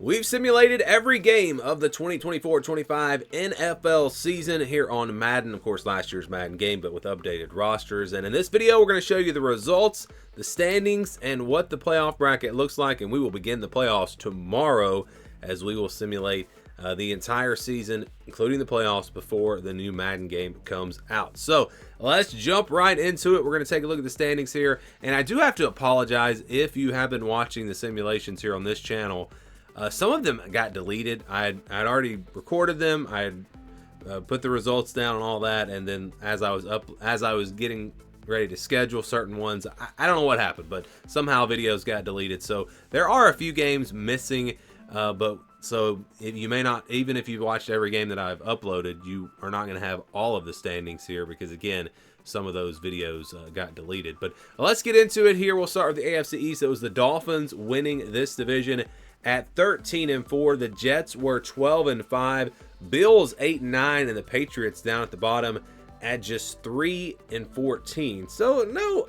We've simulated every game of the 2024-25 NFL season here on Madden. Of course, last year's Madden game, but with updated rosters. And in this video, we're going to show you the results, the standings, and what the playoff bracket looks like. And we will begin the playoffs tomorrow as we will simulate the entire season, including the playoffs, before the new Madden game comes out. So let's jump right into it. We're going to take a look at the standings here. And I do have to apologize if you have been watching the simulations here on this channel. Some of them got deleted. I'd already recorded them. I had put the results down and all that, and then as I was getting ready to schedule certain ones, I don't know what happened, but somehow videos got deleted. So there are a few games missing, but so you may not, even if you've watched every game that I've uploaded, you are not going to have all of the standings here because, again, some of those videos got deleted. But let's get into it here. We'll start with the AFC East. It was the Dolphins winning this division at 13-4. The Jets were 12-5, Bills 8-9, and the Patriots down at the bottom at just 3-14. So no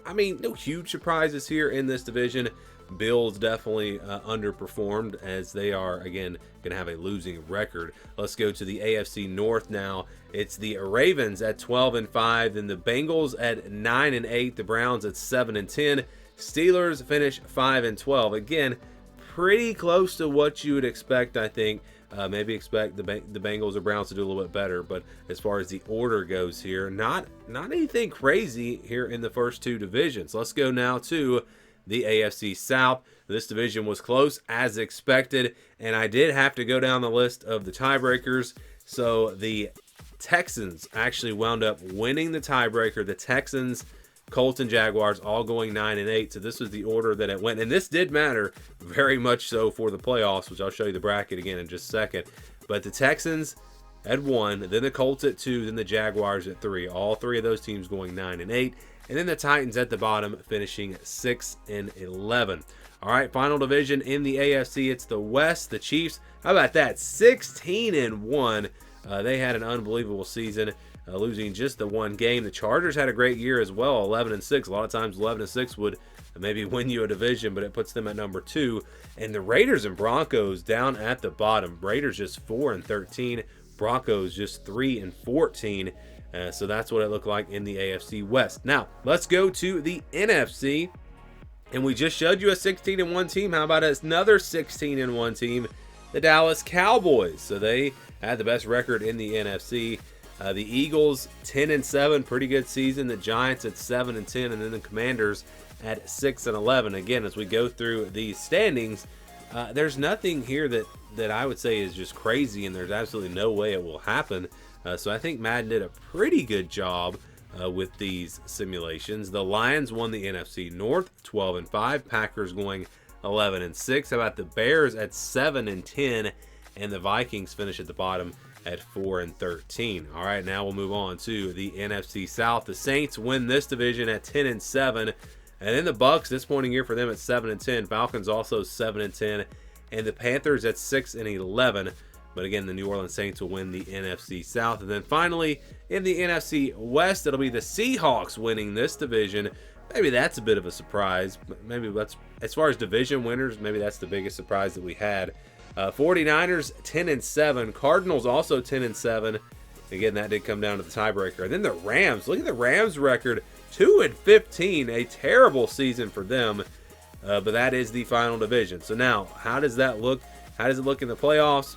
huge surprises here in this division. Bills definitely underperformed, as they are again going to have a losing record. Let's go to the AFC North now. It's the Ravens at 12-5, then the Bengals at 9-8, the Browns at 7-10, Steelers finish 5-12. Again, pretty close to what you would expect, I think. Maybe expect the Bengals or Browns to do a little bit better, but as far as the order goes here, not anything crazy here in the first two divisions. Let's go now to the AFC South. This division was close as expected, and I did have to go down the list of the tiebreakers. So the Texans actually wound up winning the tiebreaker. The Texans, Colts, and Jaguars all going 9-8. So this was the order that it went. And this did matter very much so for the playoffs, which I'll show you the bracket again in just a second. But the Texans at 1, then the Colts at 2, then the Jaguars at 3. All three of those teams going 9-8. And then the Titans at the bottom finishing 6-11. All right, final division in the AFC. It's the West. The Chiefs, how about that? 16-1. They had an unbelievable season, losing just the one game. The Chargers had a great year as well, 11-6. A lot of times 11-6 would maybe win you a division, but it puts them at number 2. And the Raiders and Broncos down at the bottom. Raiders just 4-13. Broncos just 3-14. So that's what it looked like in the AFC West. Now, let's go to the NFC. And we just showed you a 16-1 team. How about another 16-1 team? The Dallas Cowboys. So they had the best record in the NFC. The Eagles 10-7, pretty good season. The Giants at 7-10, and then the Commanders at 6-11. Again, as we go through these standings, there's nothing here that I would say is just crazy, and there's absolutely no way it will happen. So I think Madden did a pretty good job with these simulations. The Lions won the NFC North 12-5. Packers going 11-6. How about the Bears at 7-10, and the Vikings finish at the bottom at 4-13. All right, now we'll move on to the NFC South. The Saints win this division at 10-7, and then the Bucks, disappointing year for them, at 7-10. Falcons also 7-10, and the Panthers at 6-11. But again, the New Orleans Saints will win the NFC South. And then finally, in the NFC West, it'll be the Seahawks winning this division. Maybe that's a bit of a surprise. Maybe that's, as far as division winners, maybe that's the biggest surprise that we had. 49ers 10-7. Cardinals also 10-7. Again, that did come down to the tiebreaker. And then the Rams. Look at the Rams record, 2-15. A terrible season for them. But that is the final division. So now, how does that look? How does it look in the playoffs?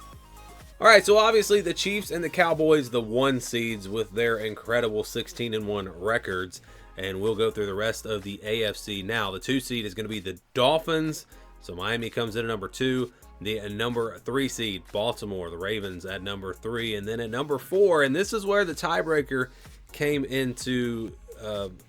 All right, so obviously the Chiefs and the Cowboys, the 1 seeds with their incredible 16-1 records. And we'll go through the rest of the AFC now. The 2 seed is going to be the Dolphins. So Miami comes in at number 2. The number 3 seed, Baltimore, the Ravens at number 3. And then at number 4, and this is where the tiebreaker came into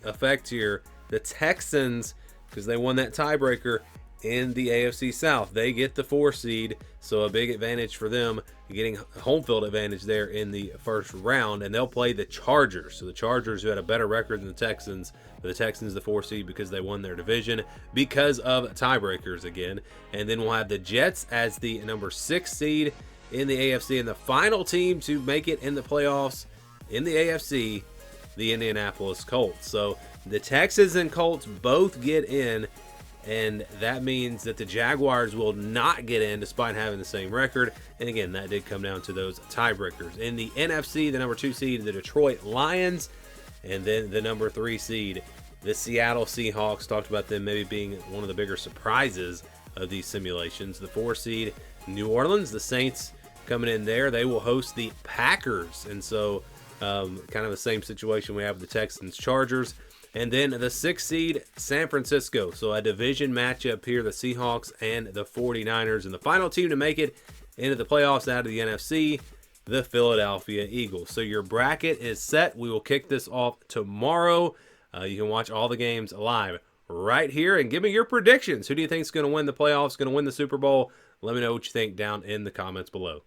effect here, the Texans, because they won that tiebreaker in the AFC South. They get the 4 seed, so a big advantage for them, getting home field advantage there in the first round, and they'll play the Chargers. So the Chargers, who had a better record than the Texans, but the Texans the 4 seed because they won their division because of tiebreakers again. And then we'll have the Jets as the number 6 seed in the AFC, and the final team to make it in the playoffs in the AFC, the Indianapolis Colts. So the Texans and Colts both get in and that means that the Jaguars will not get in despite having the same record. And again, that did come down to those tiebreakers. In the NFC, the number 2 seed, the Detroit Lions, and then the number 3 seed, the Seattle Seahawks. Talked about them maybe being one of the bigger surprises of these simulations. The 4 seed, New Orleans, the Saints coming in there. They will host the Packers, and so kind of the same situation we have with the Texans Chargers. And then the 6th seed, San Francisco. So a division matchup here, the Seahawks and the 49ers. And the final team to make it into the playoffs out of the NFC, the Philadelphia Eagles. So your bracket is set. We will kick this off tomorrow. You can watch all the games live right here and give me your predictions. Who do you think is going to win the playoffs, going to win the Super Bowl? Let me know what you think down in the comments below.